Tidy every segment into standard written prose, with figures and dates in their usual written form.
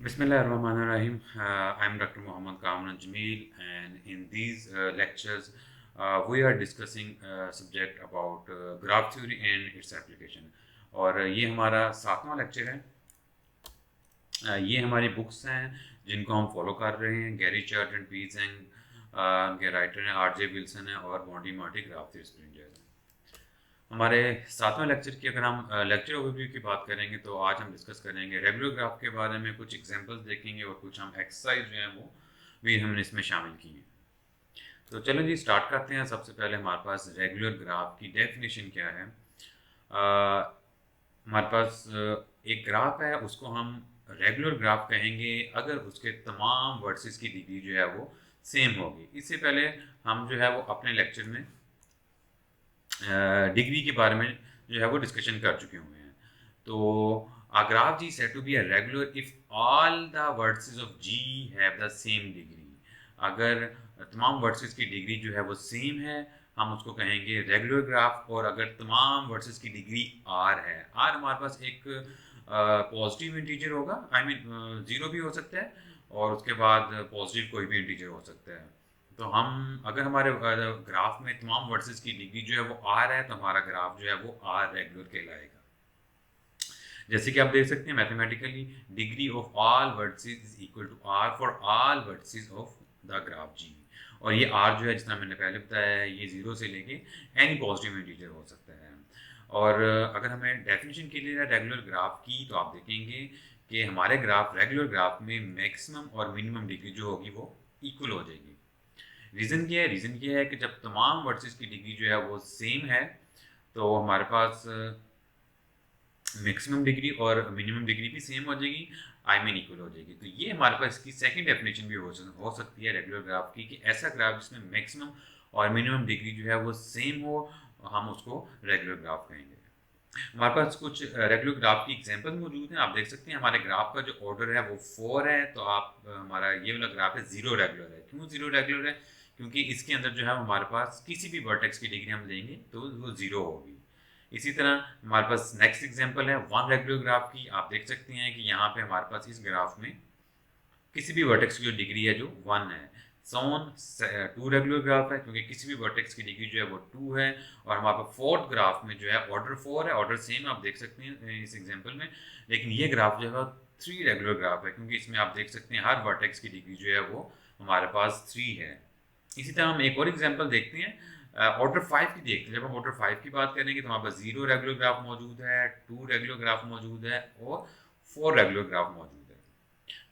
Bismillahirrahmanirrahim. I'm Dr. Muhammad Kamran Jameel, and in these lectures, we are discussing subject about graph theory and its application. और ये हमारा 7वां lecture है। ये हमारी books हैं जिनको हम फॉलो कर रहे हैं। गैरी चार्ट एंड पीज एंड उनके राइटर हैं आर जे विल्सन है और Bondy Murty graph theory Springer है। हमारे 7वें लेक्चर की अगर हम लेक्चर ओवरव्यू की बात करेंगे तो आज हम डिस्कस करेंगे रेगुलर ग्राफ के बारे में, कुछ एग्जांपल्स देखेंगे और कुछ हम एक्सरसाइज जो हैं वो भी हमने इसमें शामिल की हैं। तो चलो जी स्टार्ट करते हैं। सबसे पहले हमारे पास रेगुलर ग्राफ की डेफिनेशन क्या है। हमारे पास एक ग्राफ है, उसको हम रेगुलर ग्राफ कहेंगे अगर उसके तमाम वर्सेस की डिग्री जो है वो सेम होगी। इससे पहले हम जो है वो अपने लेक्चर में डिग्री के बारे में जो है वो डिस्कशन कर चुके हुए हैं। तो a graph G is said to be a regular if all the vertices of G have the same degree। अगर तमाम वर्सेस की डिग्री जो है वो सेम है हम उसको कहेंगे रेगुलर ग्राफ। और अगर तमाम वर्सेस की डिग्री r है, r हमारे पास एक पॉजिटिव इंटीजर होगा, आई मीन ज़ीरो भी हो सकता है और उसके बाद पॉजिटिव कोई भी इंटीजर हो सकता है। तो हम अगर हमारे ग्राफ में तमाम वर्सेस की डिग्री जो है वो आर है तो हमारा ग्राफ जो है वो आर रेगुलर कहलाएगा। जैसे कि आप देख सकते हैं mathematically degree of all vertices is equal to R for all vertices of the graph G. और ये आर जो है जितना मैंने पहले बताया है ये जीरो से लेके एनी पॉजिटिव इंटीजर हो सकता है। और अगर हमें डेफिनेशन के लिए रेगुलर ग्राफ की तो आप देखेंगे कि हमारे ग्राफ रेगुलर ग्राफ में मैक्सिमम और मिनिमम डिग्री जो होगी वो इक्वल हो जाएगी। रीज़न क्या है? रीज़न ये है कि जब तमाम वर्सेस की डिग्री जो है वो सेम है तो हमारे पास मैक्सिमम डिग्री और मिनिमम डिग्री भी सेम हो जाएगी, आई मीन इक्वल हो जाएगी। तो ये हमारे पास इसकी सेकंड डेफिनेशन भी हो सकती है रेगुलर ग्राफ की, कि ऐसा ग्राफ जिसमें मैक्सिमम और मिनिमम डिग्री जो है वो सेम हो, हम उसको रेगुलर ग्राफ कहेंगे। हमारे पास कुछ रेगुलर ग्राफ की एग्जांपल मौजूद हैं। आप देख सकते हैं हमारे ग्राफ का जो ऑर्डर है वो 4 है। तो आप हमारा ये वाला ग्राफ है जीरो रेगुलर है। क्यों जीरो रेगुलर है? क्योंकि इसके अंदर जो है हमारे पास किसी भी वर्टेक्स की डिग्री हम लेंगे तो वो जीरो होगी। इसी तरह हमारे पास नेक्स्ट एग्जांपल है वन रेगुलर ग्राफ की। आप देख सकते हैं कि यहाँ पे हमारे पास इस ग्राफ में किसी भी वर्टेक्स की जो डिग्री है जो वन है। सोन टू रेगुलर ग्राफ है क्योंकि किसी भी वर्टेक्स की डिग्री जो है वो टू है। और हमारे पास फोर्थ ग्राफ में जो है ऑर्डर 4 है, ऑर्डर सेम आप देख सकते हैं इस एग्जांपल में। लेकिन ये ग्राफ जो है 3 रेगुलर ग्राफ है क्योंकि इसमें आप देख सकते हैं हर वर्टेक्स की डिग्री जो है वो हमारे पास 3 है। इसी तरह हम एक और एग्जांपल देखते हैं ऑर्डर 5 की देखते हैं। जब हम ऑर्डर 5 की बात करेंगे तो हमारे पास 0 रेगुलर ग्राफ मौजूद है, 2 रेगुलर ग्राफ मौजूद है और 4 रेगुलर ग्राफ मौजूद है।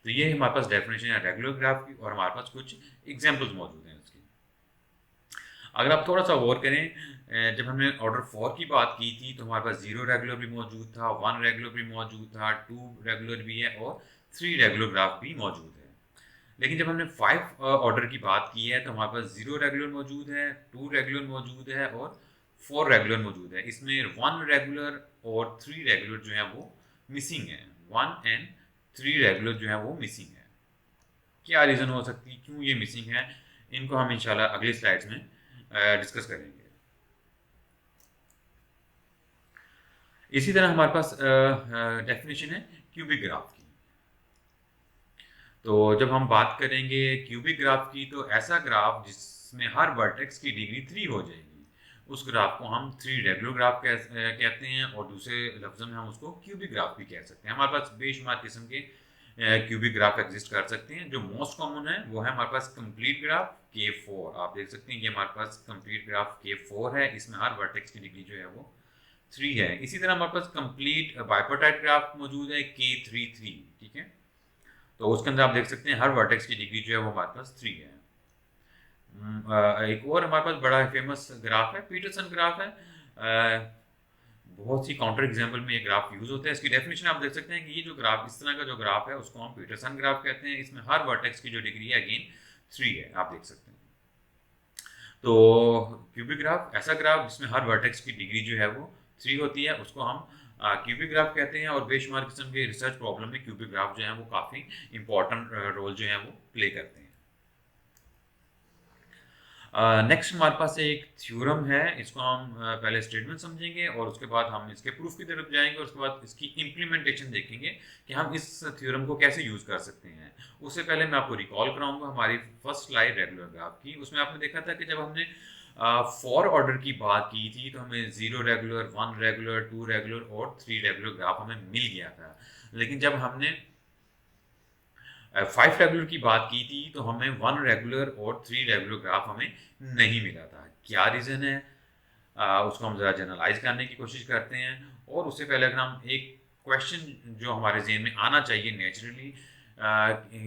तो ये हमारे पास डेफिनेशन है रेगुलर ग्राफ की और हमारे पास कुछ एग्जांपल्स मौजूद हैं उसकी। अगर आप थोड़ा सा गौर करें, जब हमने ऑर्डर 4 की बात की थी तो हमारे पास 0 रेगुलर भी मौजूद था, 1 रेगुलर भी मौजूद था, 2 रेगुलर भी है और 3 रेगुलर ग्राफ भी मौजूद है। लेकिन जब हमने 5 ऑर्डर की बात की है तो हमारे पास 0 रेगुलर मौजूद है, 2 रेगुलर मौजूद है और 4 रेगुलर मौजूद है। इसमें 1 रेगुलर और 3 रेगुलर जो है वो मिसिंग है। 1 एंड 3 रेगुलर जो है वो मिसिंग है। क्या रीज़न हो सकती है क्यों ये मिसिंग है, इनको हम इंशाल्लाह अगली स्लाइड्स में डिस्कस करेंगे। इसी तरह हमारे पास डेफिनेशन है क्यूबिक ग्राफ की। तो जब हम बात करेंगे क्यूबिक ग्राफ की तो ऐसा ग्राफ जिसमें हर वर्टेक्स की डिग्री 3 हो जाएगी, उस ग्राफ को हम 3 रेगुलर ग्राफ कहते हैं और दूसरे लफ्ज़ों में हम उसको क्यूबिक ग्राफ भी कह सकते हैं। हमारे पास बेशुमार किस्म के क्यूबिक ग्राफ एग्जिस्ट कर सकते हैं। जो मोस्ट कॉमन है वो है हमारे पास कंप्लीट ग्राफ K4। आप देख सकते हैं ये हमारे पास कंप्लीट ग्राफ K4 है, इसमें हर वर्टेक्स की डिग्री जो है वो 3 है। इसी तरह हमारे पास कंप्लीट बाइपर्टाइट ग्राफ मौजूद है K33, ठीक है। तो उसके अंदर आप देख सकते हैं हर वर्टेक्स की डिग्री जो है वो हमारे पास 3 है। एक और हमारे पास बड़ा फेमस ग्राफ है पीटरसन ग्राफ है। बहुत सी काउंटर एग्जाम्पल में ये ग्राफ यूज होता है। इसकी डेफिनेशन आप देख सकते हैं कि ये जो ग्राफ इस तरह का जो ग्राफ है उसको हम पीटरसन ग्राफ कहते हैं। इसमें हर वर्टेक्स की जो डिग्री है अगेन 3 है, आप देख सकते हैं। तो क्यूबिक ग्राफ ऐसा ग्राफ जिसमें हर वर्टेक्स की डिग्री जो है वो 3 होती है उसको हम क्यूबिक ग्राफ कहते हैं। और बेशुमार किस्म के रिसर्च प्रॉब्लम में क्यूबिक ग्राफ जो है वो काफ़ी इंपॉर्टेंट रोल जो है वो प्ले करते हैं। नेक्स्ट हमारे पास एक थ्योरम है, इसको हम पहले स्टेटमेंट समझेंगे और उसके बाद हम इसके प्रूफ की तरफ जाएंगे और उसके बाद इसकी इम्प्लीमेंटेशन देखेंगे कि हम इस थ्योरम को कैसे यूज़ कर सकते हैं। उससे पहले मैं आपको रिकॉल कराऊंगा हमारी फर्स्ट स्लाइड रेगुलर ग्राफ की। उसमें आपने देखा था कि जब हमने फॉर ऑर्डर की बात की थी तो हमें 0 रेगुलर, 1 रेगुलर, 2 रेगुलर और 3 रेगुलर ग्राफ हमें मिल गया था। लेकिन जब हमने 5 रेगुलर की बात की थी तो हमें 1 रेगुलर और 3 रेगुलर ग्राफ हमें नहीं मिला था। क्या रीज़न है, उसको हम ज़रा जनरलाइज करने की कोशिश करते हैं। और उससे पहले अगर हम एक क्वेश्चन जो हमारे जहन में आना चाहिए नेचुरली,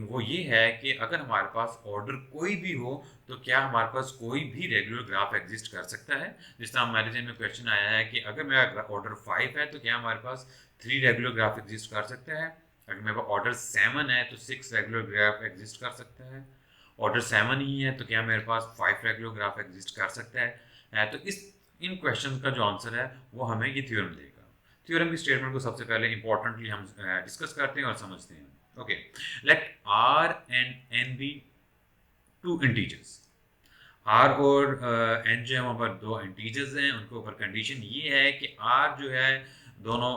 वो ये है कि अगर हमारे पास ऑर्डर कोई भी हो तो क्या हमारे पास कोई भी रेगुलर ग्राफ एग्जिस्ट कर सकता है। जिस तरह हमारे जहन में क्वेश्चन आया है कि अगर मेरा ऑर्डर 5 है तो क्या हमारे पास 3 रेगुलर ग्राफ एग्जिस्ट कर सकता है। अगर मेरे पास ऑर्डर 7 है तो 6 रेगुलर ग्राफ एग्जिस्ट कर सकता है। ऑर्डर 7 ही है तो क्या मेरे पास 5 रेगुलर ग्राफ एग्जिस्ट कर सकता है। तो इन क्वेश्चंस का जो आंसर है वो हमें ये थ्योरम देगा। थ्योरम की स्टेटमेंट को सबसे पहले इंपॉर्टेंटली हम डिस्कस करते हैं और समझते हैं। Okay, let R and N be two integers. R और एन जो है वहाँ पर दो इंटीजर्स हैं, उनके ऊपर कंडीशन ये है कि आर जो है दोनों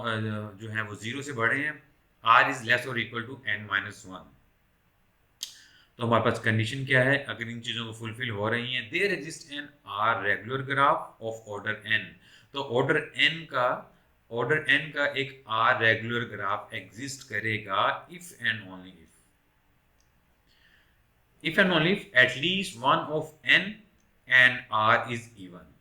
जो है वो 0 से बड़े हैं। आर इज लेस और इक्वल टू एन माइनस 1। तो हमारे पास कंडीशन क्या है, अगर इन चीज़ों को फुलफिल हो रही हैं, there exist an are regular graph of order N. तो ऑर्डर एन का एक आर रेगुलर ग्राफ एग्जिस्ट करेगा if and only if and only if at least one of N and R is even.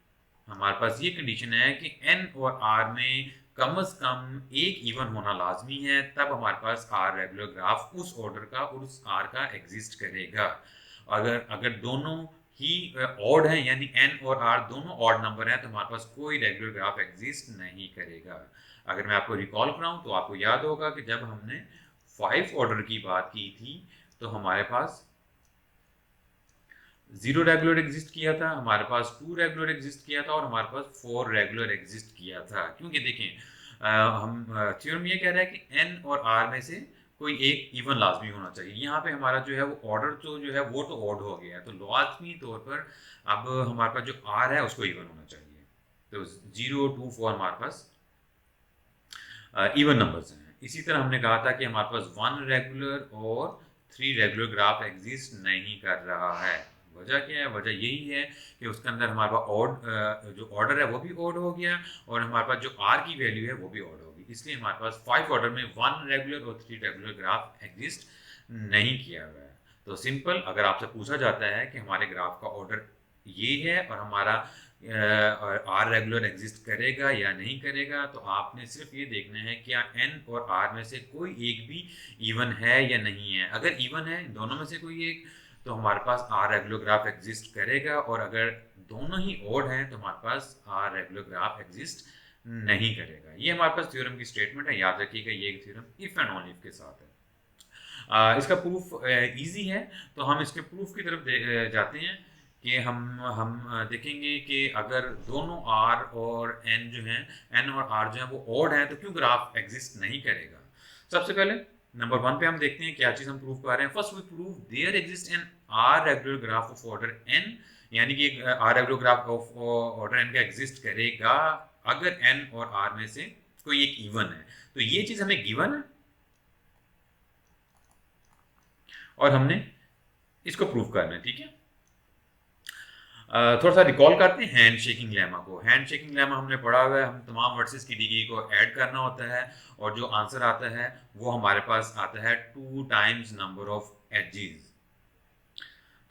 हमारे पास ये कंडीशन है कि N और आर में कम से कम एक इवन होना लाजमी है, तब हमारे पास आर रेगुलर ग्राफ उस ऑर्डर का और उस आर का एग्जिस्ट करेगा। अगर अगर दोनों ही ऑड हैं, यानी एन और आर दोनों ऑड नंबर हैं, तो हमारे पास कोई रेगुलर ग्राफ एग्जिस्ट नहीं करेगा। अगर मैं आपको रिकॉल कराऊं तो आपको याद होगा कि जब हमने 5 ऑर्डर की बात की थी तो हमारे पास 0 रेगुलर एग्जिस्ट किया था, हमारे पास 2 रेगुलर एग्जिस्ट किया था और हमारे पास 4 रेगुलर एग्जिस्ट किया था। क्योंकि देखें, हम थ्योरम ये कह रहा है कि एन और आर में से कोई एक इवन लाजमी होना चाहिए। यहाँ पे हमारा जो है वो ऑर्डर तो जो है वो तो ऑड हो गया है, तो लाजमी तौर पर अब हमारे पास जो आर है उसको इवन होना चाहिए। तो 0, 2, 4 हमारे पास इवन नंबर्स हैं। इसी तरह हमने कहा था कि हमारे पास 1 रेगुलर और 3 रेगुलर ग्राफ एग्जिस्ट नहीं कर रहा है। वजह क्या है, वजह यही है कि उसके अंदर हमारे पास ऑड जो ऑर्डर है वो भी ऑड हो गया और हमारे पास जो आर की वैल्यू है वो भी ऑड होगी। इसलिए हमारे पास 5 ऑर्डर में 1 रेगुलर और 3 रेगुलर ग्राफ एग्जिस्ट नहीं किया हुआ है। तो सिंपल, अगर आपसे पूछा जाता है कि हमारे ग्राफ का ऑर्डर ये है और हमारा आर रेगुलर एग्जिस्ट करेगा या नहीं करेगा, तो आपने सिर्फ ये देखना है क्या एन और आर में से कोई एक भी इवन है या नहीं है। अगर इवन है दोनों में से कोई एक, तो हमारे पास आर रेगुलर ग्राफ एग्जिस्ट करेगा, और अगर दोनों ही ओड हैं तो हमारे पास आर रेगुलर ग्राफ एग्जिस्ट नहीं करेगा। ये हमारे पास थ्योरम की स्टेटमेंट है, याद रखिएगा ये एक theorem if and only if के साथ है। इसका प्रूफ इजी है, तो हम इसके प्रूफ की तरफ जाते हैं कि हम देखेंगे कि अगर दोनों आर और एन जो हैं, एन और आर जो है वो ऑड हैं, तो क्यों ग्राफ एग्जिस्ट नहीं करेगा। सबसे पहले नंबर 1 पे हम देखते हैं क्या चीज़ हम प्रूव कर रहे हैं। First we prove there exist an are regular graph of order N, यानी कि R regular graph of order N का एग्जिस्ट करेगा अगर एन और आर में से कोई एक इवन है। तो ये चीज़ हमें गिवन है और हमने इसको प्रूव करना है, ठीक है। थोड़ा सा रिकॉल करते हैं हैंड शेकिंग लेमा को। हैंड शेकिंग लेमा हमने पढ़ा हुआ है, हम तमाम वर्सेस की डिग्री को ऐड करना होता है और जो आंसर आता है वो हमारे पास आता है 2 टाइम्स नंबर ऑफ एजेस।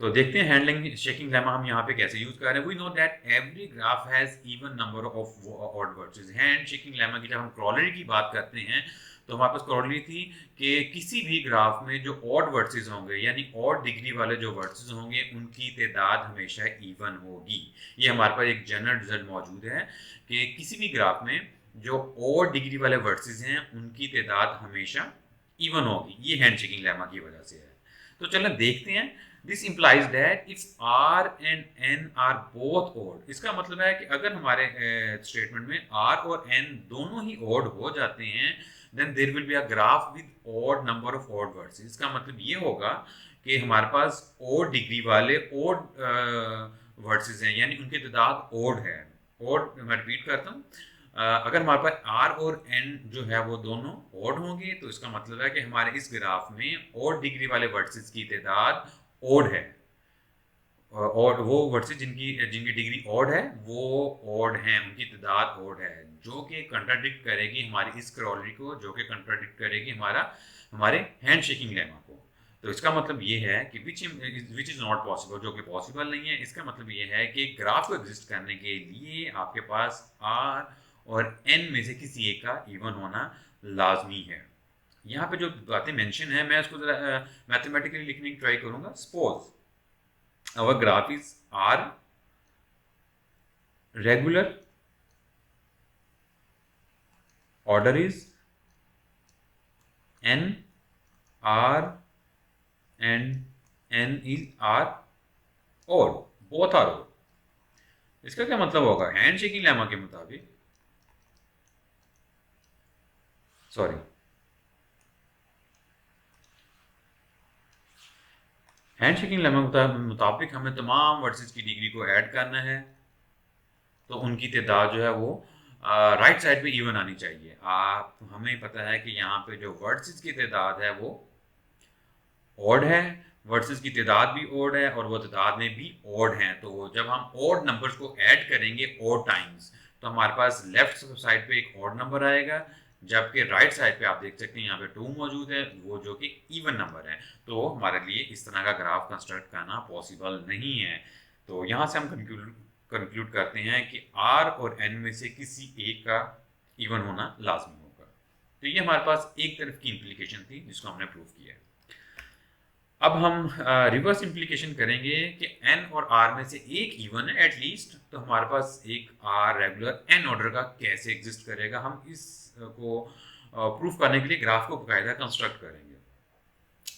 तो देखते हैं हैंडलिंग शेकिंग लेमा हम यहाँ पे कैसे यूज कर रहे हैं। We know that every graph has even number of odd vertices. Hand shaking lemma की जब हम क्रॉलरी की बात करते हैं तो हमारे पास क्रॉलरी थी कि किसी भी ग्राफ में जो ऑड वर्सेस होंगे, यानी ऑड डिग्री वाले जो वर्सेस होंगे, उनकी तादाद हमेशा इवन होगी। ये हमारे पास एक जनरल रिजल्ट मौजूद है कि किसी भी ग्राफ में जो ऑड डिग्री वाले वर्सेस हैं उनकी तादाद हमेशा इवन होगी। ये हैंड शेकिंग लेमा की वजह से है। तो चलो देखते हैं। This implies that if R and N are both odd, इसका मतलब है कि अगर हमारे स्टेटमेंट में आर और एन दोनों ही ओड हो जाते हैं, then there will be a graph with odd number of odd vertices. इसका मतलब ये होगा कि हमारे पास ओड डिग्री वाले ओड वर्सेस हैं, यानी उनकी तादाद ओड है। ओड, मैं रिपीट करता हूँ, अगर हमारे पास आर और एन जो है वो दोनों ओड होंगे तो इसका मतलब है कि हमारे इस ग्राफ में ओड डिग्री वाले वर्सेस की तादाद ओड है, और वो वर्सेस जिनकी जिनकी डिग्री ऑड है वो ऑड हैं, उनकी तादाद ऑड है, जो कि कंट्राडिक्ट करेगी हमारी इस क्रोलरी को, जो कि कंट्राडिक्ट करेगी हमारे हैंड शेकिंग लेमा को। तो इसका मतलब ये है कि विच इज़ नॉट पॉसिबल, जो कि पॉसिबल नहीं है। इसका मतलब ये है कि ग्राफ को एग्जिस्ट करने के लिए आपके पास आर और एन में से किसी एक का इवन होना लाजमी है। यहाँ पे जो बातें मेंशन है मैं उसको जरा मैथमेटिकली लिखने की ट्राई करूँगा। Suppose our graph is R regular, order is N, R and N is R odd, both are odd। इसका क्या मतलब होगा हैंड शेकिंग लेमा के मुताबिक, सॉरी हैंड शेकिंग लेमा के मुताबिक हमें तमाम वर्सेस की डिग्री को ऐड करना है, तो उनकी तादाद जो है वो राइट साइड पे इवन आनी चाहिए। आप हमें पता है कि यहाँ पे जो वर्सेस की तादाद है वो ऑड है, वर्सेस की तादाद भी ऑड है और वो तादाद में भी ऑड हैं। तो जब हम ऑड नंबर्स को ऐड करेंगे ऑड टाइम्स तो हमारे पास लेफ्ट साइड पे एक ऑड नंबर आएगा, जबकि राइट साइड पे आप देख सकते हैं यहाँ पे 2 मौजूद है, वो जो कि इवन नंबर है। तो हमारे लिए इस तरह का ग्राफ कंस्ट्रक्ट करना पॉसिबल नहीं है। तो यहाँ से हम कंक्लूड करते हैं कि आर और एन में से किसी एक का इवन होना लाजमी होगा। तो ये हमारे पास एक तरफ की इम्प्लीकेशन थी जिसको हमने प्रूव किया। अब हम रिवर्स इम्प्लीकेशन करेंगे कि n और r में से एक इवन है एटलीस्ट, तो हमारे पास एक r रेगुलर n ऑर्डर का कैसे एग्जिस्ट करेगा। हम इस को प्रूफ करने के लिए ग्राफ को बाकायदा कंस्ट्रक्ट करेंगे।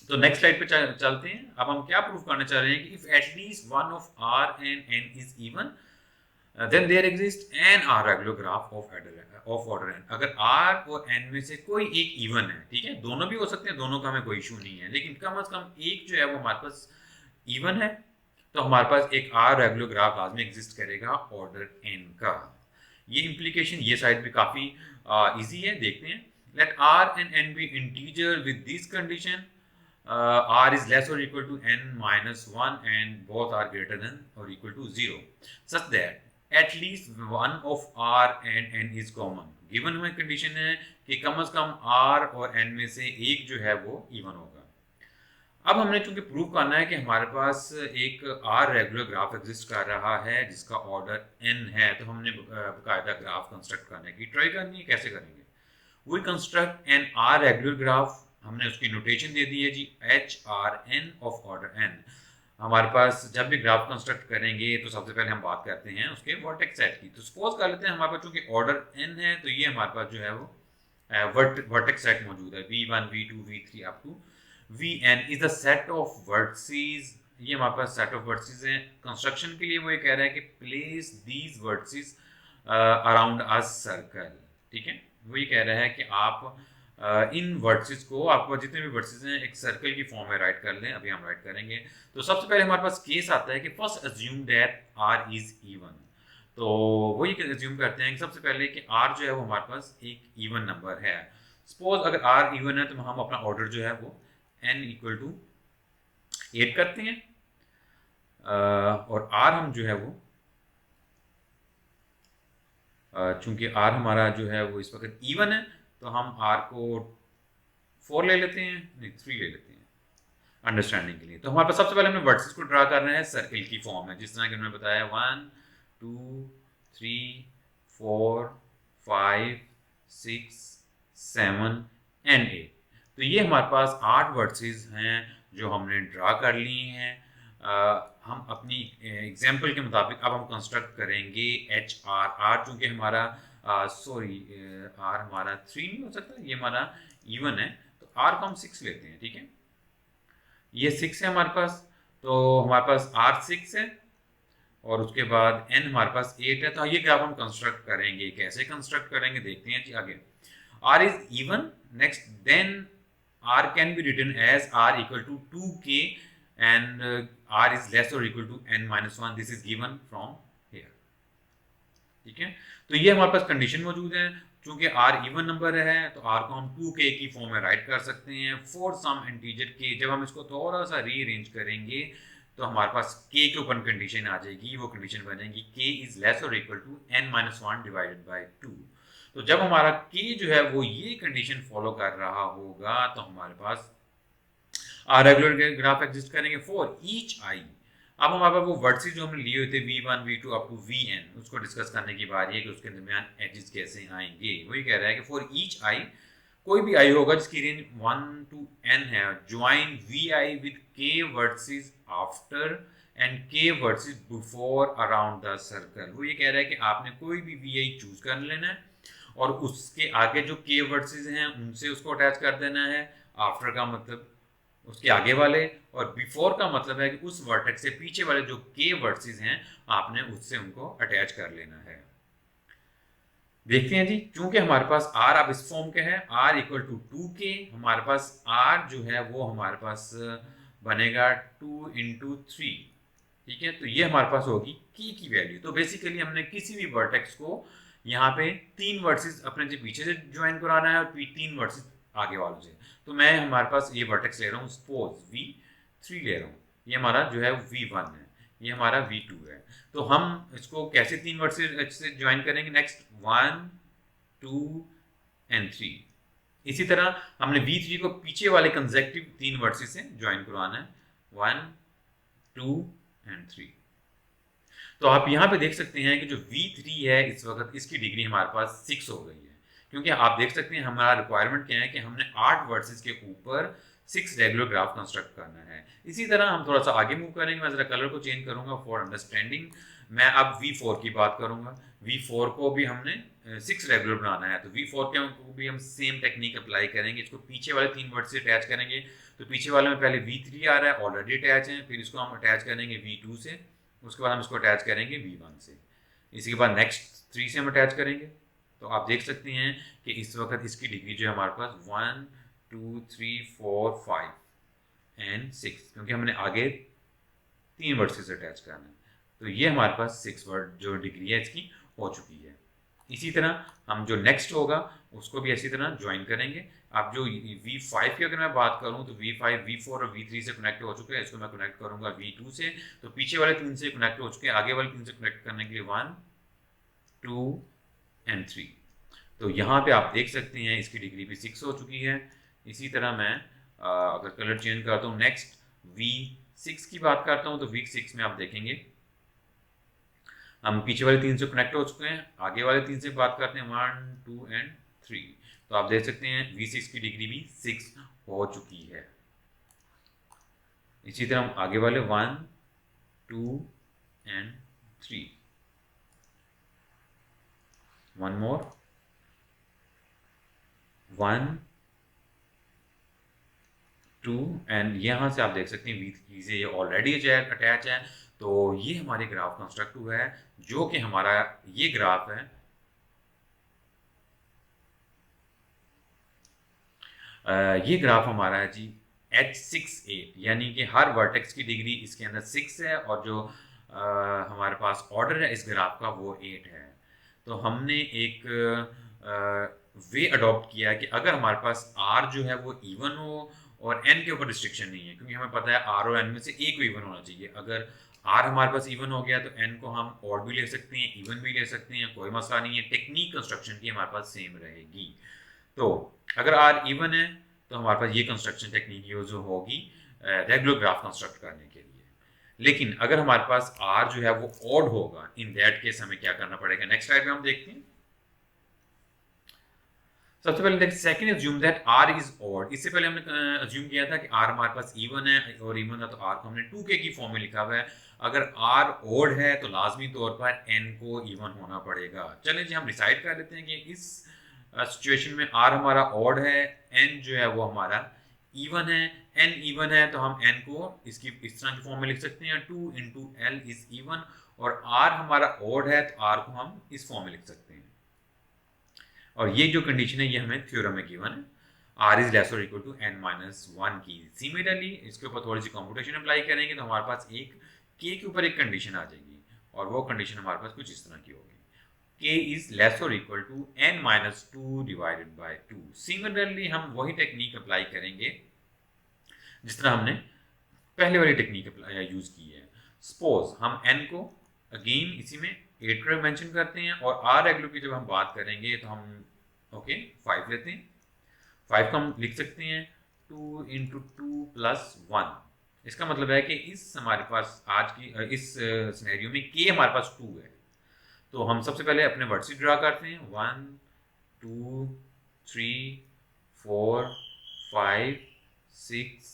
तो नेक्स्ट स्लाइड पे चलते हैं। अब हम क्या प्रूफ करना चाह रहे हैं कि if at least one of r and n is even then there exist an are regular graph of order n। अगर r और n में से कोई एक इवन है, ठीक है, दोनों भी हो सकते हैं, दोनों का हमें कोई इशू नहीं है, लेकिन कम से कम एक जो है वो हमारे पास इवन है, तो हमारे पास एक r रेगुलर ग्राफ लाजमी एग्जिस्ट करेगा ऑर्डर n का। ये इम्प्लीकेशन ये साइड पे काफी इजी है, देखते हैं। Let r and n be integer with this condition, r is less or equal to n minus 1 and both are greater than or equal to 0 such that at least one of r and n is common। Given हमें condition है कि कम से कम r और n में से एक जो है वो इवन होगा। अब हमने चूंकि प्रूव करना है कि हमारे पास एक r रेगुलर ग्राफ एग्जिस्ट कर रहा है जिसका ऑर्डर n है, तो हमने बाकायदा ग्राफ कंस्ट्रक्ट करने की ट्राई करनी है। कैसे करेंगे? We construct an r regular graph, हमने उसकी नोटेशन दे दी है G H R N of order N. हमारे पास जब भी ग्राफ कंस्ट्रक्ट करेंगे तो सबसे पहले हम बात करते हैं उसके वर्टेक्स सेट की। तो सपोज कर लेते हैं हमारे पास चूंकि ऑर्डर एन है तो ये हमारे पास जो है वो वर्टेक्स सेट मौजूद है v1 v2 v3 up to vn is the set of vertices. ये हमारे पास सेट ऑफ वर्टिसेस हैं। कंस्ट्रक्शन के लिए वो ये कह रहा है कि place these vertices around a circle, ठीक है। वो ये कह रहा है कि आप इन वर्टिसेस को, आपको जितने भी वर्टिसेस हैं एक सर्कल की फॉर्म में राइट कर लें। अभी हम राइट करेंगे। तो सबसे पहले हमारे पास केस आता है कि first assume that r is even. तो वही अज्यूम करते हैं कि सबसे पहले कि r जो है वो हमारे पास एक इवन नंबर है। सपोज अगर r इवन है तो हम अपना ऑर्डर जो है वो n इक्वल टू 8 करते हैं, और r हम जो है वो चूंकि r हमारा जो है वो इस वक्त इवन है तो हम r को 4 ले लेते हैं, नहीं 3 ले लेते हैं अंडरस्टैंडिंग के लिए। तो हमारे पास सबसे पहले हमने वर्टिसेस को ड्रा करना है सर्कल की फॉर्म में, जिस तरह कि उन्होंने बताया 1 2 3 4 5 6 7 एंड 8। तो ये हमारे पास 8 वर्टिसेस हैं जो हमने ड्रा कर लिए हैं। हम अपनी एग्जाम्पल के मुताबिक अब हम कंस्ट्रक्ट करेंगे एच आर चूँकि हमारा आर हमारा 3 नहीं हो सकता, ये हमारा इवन है, तो आर को हम 6 लेते हैं, ठीक है। ये 6 है हमारे पास, तो हमारे पास आर 6 है और उसके बाद एन हमारे पास 8 है। तो ये ग्राफ हम कंस्ट्रक्ट करेंगे। कैसे कंस्ट्रक्ट करेंगे देखते हैं जी आगे। R is even, next then r can be written as r equal to 2k and r is less or equal to n minus 1. This is given from here. ठीक है, तो ये हमारे पास कंडीशन मौजूद है। चूंकि r इवन नंबर है तो r को हम 2k की फॉर्म में राइट कर सकते हैं फॉर सम इंटीजर k। जब हम इसको थोड़ा सा रीअरेंज करेंगे तो हमारे पास k के ऊपर कंडीशन आ जाएगी, वो कंडीशन बनेगी k इज लेस और equal to n minus 1 divided by 2। तो जब हमारा k जो है वो ये कंडीशन फॉलो कर रहा होगा तो हमारे पास रेगुलर ग्राफ एग्जिस्ट करेंगे फॉर ईच आई। अब हमारे पास वो वर्ड्स जो हमने लिए हुए थे v1 v2 up to vn, उसको डिस्कस करने की बारी है कि उसके दरमियान एजेस कैसे आएंगे। वही कह रहा है कि फॉर ईच आई, कोई भी आई होगा जिसकी रेंज 1 टू n है, join vi with k versus after and k versus before around the circle. वो ये कह रहा है कि आपने कोई भी vi चूज कर लेना है और उसके आगे जो k वर्सेस हैं उनसे उसको अटैच कर देना है। आफ्टर का मतलब उसके आगे वाले, और बिफोर का मतलब है कि उस वर्टेक्स से पीछे वाले जो k वर्सेस हैं आपने उससे उनको अटैच कर लेना है। देखते हैं जी, क्योंकि हमारे पास r अब इस फॉर्म के है, r इक्वल टू 2k, हमारे पास r जो है वो हमारे पास बनेगा 2 इंटू 3। ठीक है, तो ये हमारे पास होगी k की वैल्यू। तो बेसिकली हमने किसी भी वर्टेक्स को यहाँ पे 3 वर्सेस अपने से पीछे से ज्वाइन कराना है और 3 वर्सेस आगे वालों से। तो मैं हमारे पास ये वर्टेक्स ले रहा हूँ, सपोज v3 ले रहा हूँ, ये हमारा जो है v1 है, ये हमारा v2 है। तो हम इसको कैसे 3 वर्सेस से ज्वाइन करेंगे? Next 1 2 and 3। इसी तरह हमने v3 को पीछे वाले कंसेक्टिव 3 वर्सेस से ज्वाइन करवाना है, 1 2 एंड 3। तो आप यहाँ पे देख सकते हैं कि जो v3 है इस वक्त इसकी डिग्री हमारे पास 6 हो गई है, क्योंकि आप देख सकते हैं हमारा रिक्वायरमेंट क्या है कि हमने 8 वर्सेस के ऊपर 6 रेगुलर ग्राफ कंस्ट्रक्ट करना है। इसी तरह हम थोड़ा सा आगे मूव करेंगे, मैं जरा कलर को चेंज करूंगा फॉर अंडरस्टैंडिंग। मैं अब v4 की बात करूंगा। v4 को भी हमने 6 रेगुलर बनाना है, तो v4 के को भी हम सेम टेक्निक अप्लाई करेंगे। इसको पीछे वाले 3 वर्ड से अटैच करेंगे। तो पीछे वाले में पहले v3 आ रहा है, ऑलरेडी अटैच है, फिर इसको हम अटैच करेंगे v2 से, उसके बाद हम इसको अटैच करेंगे v1 से, इसी के बाद नेक्स्ट 3 से हम अटैच करेंगे। तो आप देख सकते हैं कि इस वक्त इसकी डिग्री जो है हमारे पास 1 2 3 4 5 एंड 6, क्योंकि हमने आगे 3 वर्ड से अटैच करना है। तो ये हमारे पास 6 वर्ड जो डिग्री है इसकी हो चुकी है। इसी तरह हम जो नेक्स्ट होगा उसको भी इसी तरह ज्वाइन करेंगे। अब जो v5 की अगर मैं बात करूं तो v5 v4 और v3 से कनेक्ट हो चुके हैं, इसको मैं कनेक्ट करूंगा v2 से। तो पीछे वाले 3 से कनेक्ट हो चुके हैं, आगे वाले 3 से कनेक्ट करने के लिए 1 2 एंड 3। तो यहाँ पे आप देख सकते हैं इसकी डिग्री भी 6 हो चुकी है। इसी तरह मैं अगर कलर चेंज करता हूँ, नेक्स्ट v6 की बात करता हूँ, तो v6 में आप देखेंगे हम पीछे वाले 3 से कनेक्ट हो चुके हैं, आगे वाले 3 से बात करते हैं 1 2 एंड 3। तो आप देख सकते हैं v6 की डिग्री भी 6 हो चुकी है। इसी तरह हम आगे वाले 1 2 एंड 3, वन मोर 1 2 एंड यहाँ से आप देख सकते हैं v3 से ये ऑलरेडी अटैच है। तो ये हमारे ग्राफ कंस्ट्रक्ट हुआ है, जो कि हमारा ये ग्राफ है ये ग्राफ हमारा है जी H68, यानी कि हर वर्टेक्स की डिग्री इसके अंदर 6 है और जो हमारे पास ऑर्डर है इस ग्राफ का वो 8 है। तो हमने एक वे अडॉप्ट किया है कि अगर हमारे पास r जो है वो इवन हो और n के ऊपर रिस्ट्रिक्शन नहीं है, क्योंकि हमें पता है r और n में से एक इवन होना चाहिए। अगर r हमारे पास इवन हो गया तो n को हम ऑड भी ले सकते हैं, इवन भी ले सकते हैं, कोई मसला नहीं है। टेक्निक कंस्ट्रक्शन की हमारे पास सेम रहेगी। तो अगर r इवन है तो हमारे पास ये कंस्ट्रक्शन टेक्निक यूज होगी रेगुलर ग्राफ कंस्ट्रक्ट करने के लिए। लेकिन अगर हमारे पास r जो है वो ऑड होगा, इन दैट केस हमें क्या करना पड़ेगा? नेक्स्ट स्लाइड में हम देखते हैं। सबसे पहले देखते second assume that r is odd. इससे पहले हमने अज्यूम किया था कि r हमारे पास इवन है और इवन है तो r को हमने 2k की फॉर्म में लिखा हुआ है। अगर r ऑड है तो लाजमी तौर पर n को इवन होना पड़ेगा। चलें जी हम डिसाइड कर लेते हैं कि इस सिचुएशन में r हमारा ऑड है, n जो है वो हमारा इवन है। n इवन है तो हम n को इसकी इस तरह की फॉर्म में लिख सकते हैं 2 इंटू l इज इवन, और r हमारा ऑड है तो r को हम इस फॉर्म में लिख सकते हैं। और ये जो कंडीशन है ये हमें थ्योरम में गिवन है। आर इज लेस और equal to N minus one की। सिमिलरली इसके ऊपर थोड़ी सी कंप्यूटेशन अप्लाई करेंगे तो हमारे पास एक के ऊपर एक कंडीशन आ जाएगी, और वो कंडीशन हमारे पास कुछ इस तरह की होगी, k is less or equal to n minus 2 divided by 2। Similarly हम वही टेक्निक अप्लाई करेंगे जिस तरह हमने पहले वाली टेक्निक यूज की है। सपोज हम n को अगेन इसी में 8 पर मेंशन करते हैं, और r रेगुलर की जब हम बात करेंगे तो हम 5 लेते हैं। 5 को हम लिख सकते हैं 2 इंटू 2 प्लस 1। इसका मतलब है कि इस हमारे पास आज की इस सिनेरियो में k हमारे पास 2 है। तो हम सबसे पहले अपने वर्ड्स ड्रा करते हैं 1 2 3 4 5 6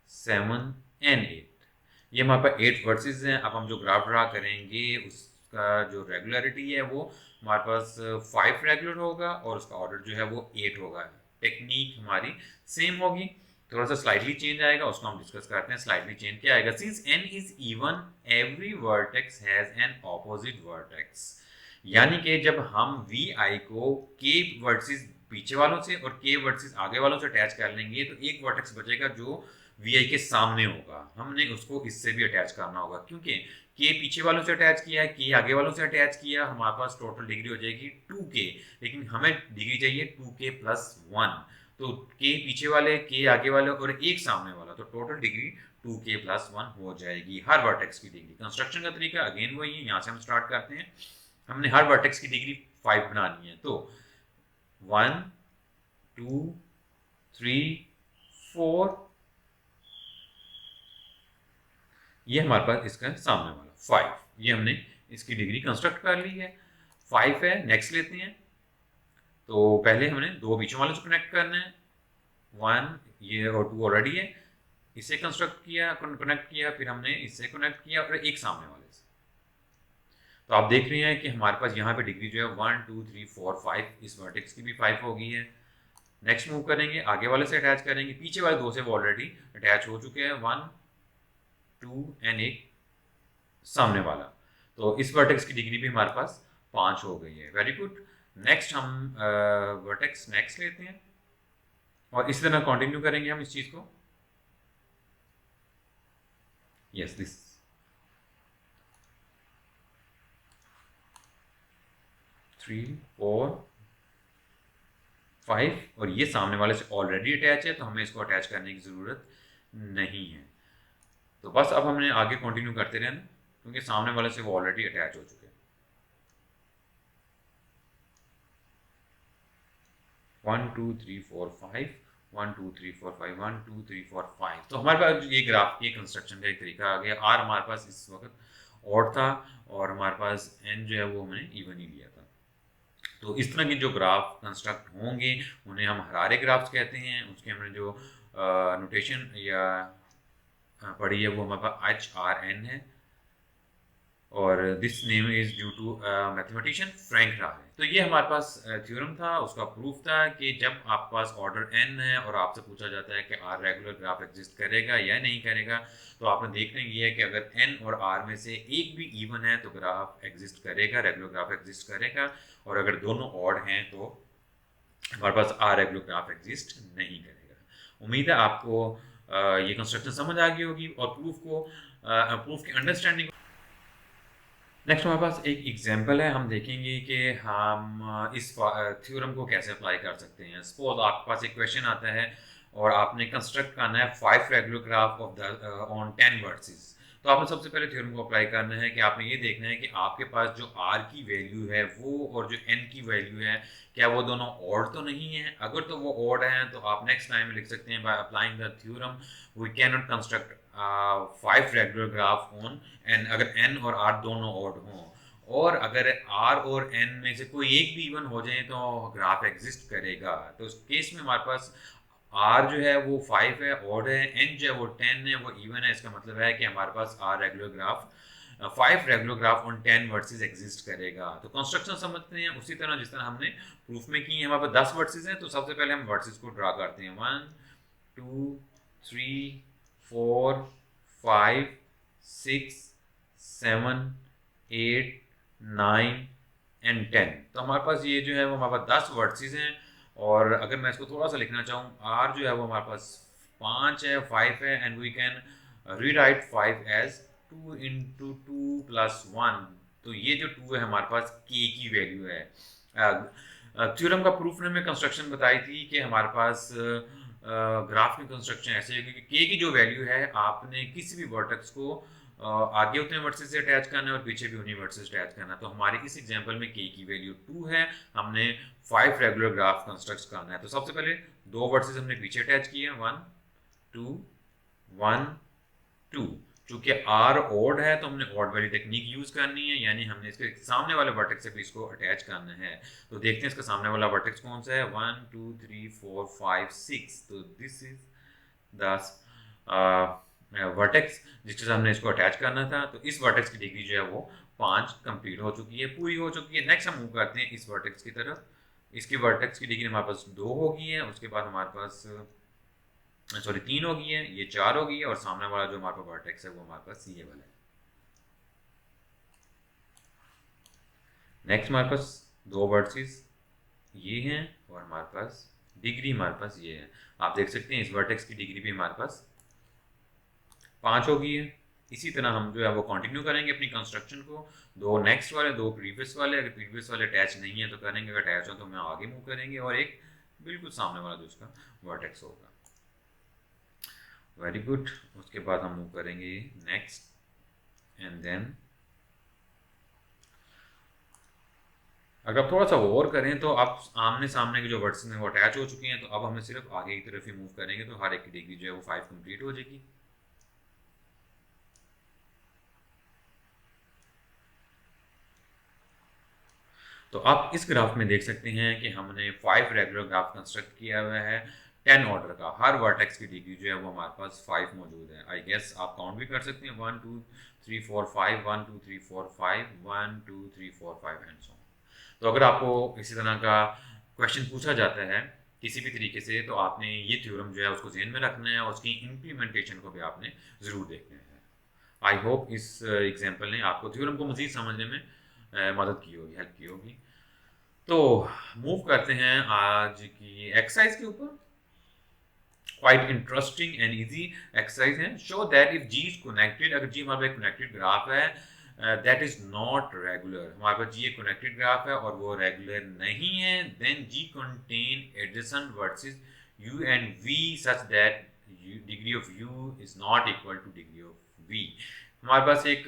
7 एंड 8। ये हमारे पास 8 वर्सेस हैं। अब हम जो ग्राफ ड्रा करेंगे उसका जो रेगुलरिटी है वो हमारे पास 5 रेगुलर होगा, और उसका ऑर्डर जो है वो 8 होगा। टेक्निक हमारी सेम होगी, थोड़ा सा स्लाइटली चेंज आएगा, उसको हम डिस्कस करते हैं। स्लाइटली चेंज क्या आएगा? Since n is even every vertex has an opposite vertex. यानी कि जब हम vi को k वर्सेस पीछे वालों से और k वर्सेस आगे वालों से अटैच कर लेंगे तो एक वर्टेक्स बचेगा जो vi के सामने होगा। हमने उसको इससे भी अटैच करना होगा, क्योंकि k पीछे वालों से अटैच किया है, k आगे वालों से अटैच किया, हमारे पास टोटल डिग्री हो जाएगी 2k, लेकिन हमें डिग्री चाहिए 2k प्लस 1। तो k पीछे वाले, k आगे वाले और एक सामने वाला, तो टोटल डिग्री 2k प्लस 1 हो जाएगी हर वर्टेक्स की डिग्री। कंस्ट्रक्शन का तरीका अगेन वही है, यहाँ से हम स्टार्ट करते हैं। हमने हर वर्टेक्स की डिग्री 5 बनानी है, तो 1 2 3 4, ये हमारे पास इसका सामने वाला 5, ये हमने इसकी डिग्री कंस्ट्रक्ट कर ली है। 5 है, नेक्स्ट लेते हैं। तो पहले हमने दो बीचों वाले से कनेक्ट करना है, 1 ये और 2 ऑलरेडी है, इसे कंस्ट्रक्ट किया, कनेक्ट किया, फिर हमने इससे कनेक्ट किया और एक सामने वाले से। तो आप देख रहे हैं कि हमारे पास यहाँ पे डिग्री जो है 1 2 3 4 5, इस वर्टेक्स की भी 5 हो गई है। नेक्स्ट मूव करेंगे, आगे वाले से अटैच करेंगे, पीछे वाले दो से वो ऑलरेडी अटैच हो चुके हैं, 1 2 एंड एक सामने वाला। तो इस वर्टेक्स की डिग्री भी हमारे पास 5 हो गई है। Very good. नेक्स्ट हम वर्टेक्स नेक्स्ट लेते हैं और इसी तरह कंटिन्यू करेंगे हम इस चीज को। यस दिस 3 4 5, और ये सामने वाले से ऑलरेडी अटैच है तो हमें इसको अटैच करने की ज़रूरत नहीं है। तो बस अब हमने आगे कंटिन्यू करते रहना, क्योंकि सामने वाले से वो ऑलरेडी अटैच हो चुके हैं। 1 2 3 4 5 1 2 3 4 5 1 2 3 4 5। तो हमारे पास ये ग्राफ की कंस्ट्रक्शन का एक तरीका आ गया। आर हमारे पास इस वक्त ऑड था और हमारे पास एन जो है वो हमने इवन ही लिया था। तो इस तरह के जो ग्राफ कंस्ट्रक्ट होंगे उन्हें हम हरारे ग्राफ्स कहते हैं। उसके हमने जो नोटेशन या पढ़ी है वो हमारे पास HRN है, और this name is due to mathematician Frank Harary है। तो ये हमारे पास थ्योरम था, उसका प्रूफ था कि जब आपके पास ऑर्डर n है और आपसे पूछा जाता है कि r रेगुलर ग्राफ एग्जिस्ट करेगा या नहीं करेगा, तो आपने देखना ये है कि अगर n और r में से एक भी इवन है तो ग्राफ एग्जिस्ट करेगा, रेगुलर ग्राफ एग्जिस्ट करेगा, और अगर दोनों ऑड हैं तो हमारे पास r रेगुलर ग्राफ एग्जिस्ट नहीं करेगा। उम्मीद है आपको ये कंस्ट्रक्शन समझ आ गई होगी और प्रूफ की अंडरस्टैंडिंग। नेक्स्ट हमारे पास एक एग्जांपल है, हम देखेंगे कि हम इस थ्योरम को कैसे अप्लाई कर सकते हैं। सपोज आपके पास एक क्वेश्चन आता है और आपने कंस्ट्रक्ट करना है 5 regular graph of the on 10 versus. तो आपने सबसे पहले थ्योरम को अप्लाई करना है कि आपने ये देखना है कि आपके पास जो r की वैल्यू है वो और जो n की वैल्यू है क्या वो दोनों ऑड तो नहीं है। अगर तो वो ऑड है तो आप नेक्स्ट लाइन में लिख सकते हैं, by applying the theorem we cannot नॉट कंस्ट्रक्ट 5 रेगुलर ग्राफ ऑन n, अगर n और r दोनों ऑड हों, और अगर r और n में से कोई एक भी इवन हो जाए तो ग्राफ एग्जिस्ट करेगा। तो उस केस में हमारे पास r जो है वो 5 है, ऑड है, n जो है वो 10 है, वो इवन है। इसका मतलब है कि हमारे पास r regular graph 5 regular graph on 10 versus exist करेगा। तो कंस्ट्रक्शन समझते हैं उसी तरह जिस तरह हमने प्रूफ में की है। हमारे पास 10 वर्सेस हैं, तो सबसे पहले हम वर्सेस को ड्रा करते हैं। 1 2 3 4 5 6 7 8 9 एंड 10। तो हमारे पास ये जो है वो हमारे पास 10 वर्सेस हैं और अगर मैं इसको थोड़ा सा लिखना चाहूँ, आर जो है वो हमारे पास 5 है, 5 है, and we can rewrite 5 as 2 into 2 plus 1। तो ये जो 2 है हमारे पास के की वैल्यू है। थ्योरम का प्रूफ ने हमें कंस्ट्रक्शन बताई थी कि हमारे पास ग्राफ की कंस्ट्रक्शन ऐसे है कि के की जो वैल्यू है आपने किसी भी वर्टेक्स को आगे उतने वर्सेस से अटैच करना है और पीछे भी उन्हीं वर्सेस अटैच करना है। तो हमारे इस एग्जांपल में के की वैल्यू 2 है, हमने 5 रेगुलर ग्राफ कंस्ट्रक्ट करना है। तो सबसे पहले दो वर्सेस हमने पीछे अटैच किए, 1 2 1 2। चूंकि आर ऑड है तो हमने ऑड वाली टेक्निक यूज करनी है, यानी हमने इसके सामने वाले वर्टेक्स से भी इसको अटैच करना है। तो देखते हैं इसका सामने वाला वर्टेक्स कौन सा है, 1 2 3 4 5 6। तो दिस इज द वर्टेक्स जिसके सामने हमने इसको अटैच करना था। तो इस वर्टेक्स की डिग्री जो है वो 5 कंप्लीट हो चुकी है, पूरी हो चुकी है। नेक्स्ट हम मूव करते हैं इस वर्टेक्स की तरफ। इसकी वर्टेक्स की डिग्री हमारे पास 2 हो गई है, उसके बाद हमारे पास सॉरी 3 हो गई है, ये 4 हो गई है, और सामने वाला जो हमारे पास वर्टेक्स है वो हमारे पास ये वाला है। नेक्स्ट हमारे पास दो वर्सेस ये हैं और हमारे पास डिग्री हमारे पास ये है। आप देख सकते हैं इस वर्टेक्स की डिग्री भी हमारे पास 5 हो गई है। इसी तरह हम जो है वो कंटिन्यू करेंगे अपनी कंस्ट्रक्शन को। दो नेक्स्ट वाले, दो प्रीवियस वाले, अगर प्रीवियस वाले अटैच नहीं है तो करेंगे, अगर अटैच हो तो हम आगे मूव करेंगे, और एक बिल्कुल सामने वाला जो उसका वर्टेक्स होगा। Very good. उसके बाद हम मूव करेंगे नेक्स्ट, एंड देन अगर आप थोड़ा सा और करें तो आप आमने सामने के जो वर्ड्स हैं वो अटैच हो चुके हैं, तो अब हमें सिर्फ आगे की तरफ ही मूव करेंगे, तो हर एक की डिग्री जो है वो 5 कंप्लीट हो जाएगी। तो आप इस ग्राफ में देख सकते हैं कि हमने 5 रेगुलर ग्राफ कंस्ट्रक्ट किया हुआ है 10 ऑर्डर का। हर वर्टेक्स की डिग्री जो है वो हमारे पास 5 मौजूद है। आई गेस आप काउंट भी कर सकते हैं, 1 2 3 4 5 1 2 3 4 5 1 2 3 4 5 एंड सो ऑन। तो अगर आपको इसी तरह का क्वेश्चन पूछा जाता है किसी भी तरीके से, तो आपने ये थ्योरम जो है उसको ज़हन में रखना है और उसकी इम्प्लीमेंटेशन को भी आपने ज़रूर देखना है। आई होप इस एग्जाम्पल ने आपको थ्योरम को मज़ीद समझने में मदद की होगी, हेल्प की होगी। तो मूव करते हैं आज की एक्सरसाइज के ऊपर। Quite interesting and easy exercise है। Show that if G is connected, अगर जी हमारे पास कनेक्टेड ग्राफ है, दैट इज नॉट रेगुलर, हमारे पास जी एक कनेक्टेड ग्राफ है और वो रेगुलर नहीं है, then G contain adjacent vertices u and v such that degree of u is not equal to degree of v। हमारे पास एक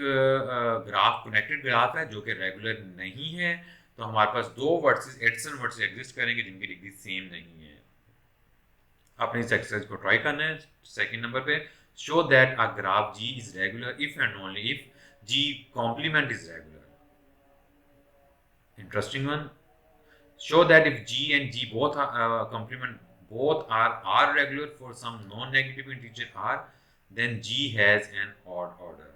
ग्राफ कनेक्टेड ग्राफ है जो कि रेगुलर नहीं है, तो हमारे पास दो वर्सेस एडजेसेंट वर्सेस एग्जिस्ट करेंगे जिनकी डिग्री सेम नहीं है। आपने इस एक्सरसाइज को ट्राई करना है। सेकंड नंबर पे, show that a graph G is regular if and only if G complement is regular. Interesting one. Show that if G and G both complement both are regular for some non-negative integer r, then g has an odd order।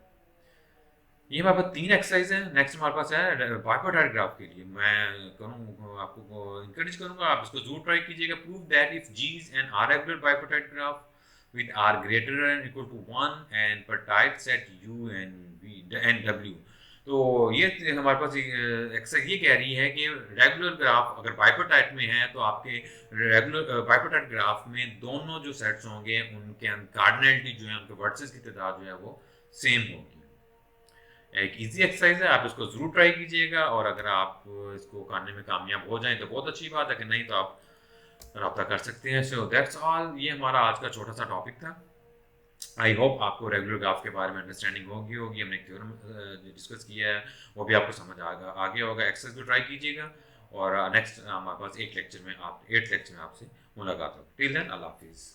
ये हमारे पास तीन exercise है। Next हमारे पास है बाइपोटाइड graph के लिए। मैं करूँ आपको इंकरेज करूंगा आप इसको जरूर ट्राई कीजिएगा। Prove that if G is an are regular bipartite graph with r greater than equal to 1 and partite set U and V and W. तो ये हमारे पास एक्सरसाइज ये कह रही है कि रेगुलर ग्राफ अगर बाइपोटाइड में है तो आपके रेगुलर बाइपोटाइड ग्राफ में दोनों जो सेट्स होंगे उनके कार्डिनलिटी जो है, उनके वर्सेस की तादाद जो है वो सेम होगी। एक इजी एक्सरसाइज है, आप इसको ज़रूर ट्राई कीजिएगा, और अगर आप इसको करने में कामयाब हो जाएं तो बहुत अच्छी बात है, अगर नहीं तो आप रब्ता कर सकते हैं। So that's all. ये हमारा आज का छोटा सा टॉपिक था। आई होप आपको रेगुलर ग्राफ के बारे में अंडरस्टैंडिंग होगी। हमने एक थ्योरम डिस्कस किया है, वो भी आपको समझ आ गया होगा। एक्सरसाइज को ट्राई कीजिएगा, और नेक्स्ट हमारे पास 8th लेक्चर में आपसे मुलाकात होगी। टिल देन अल्लाह हाफिज़।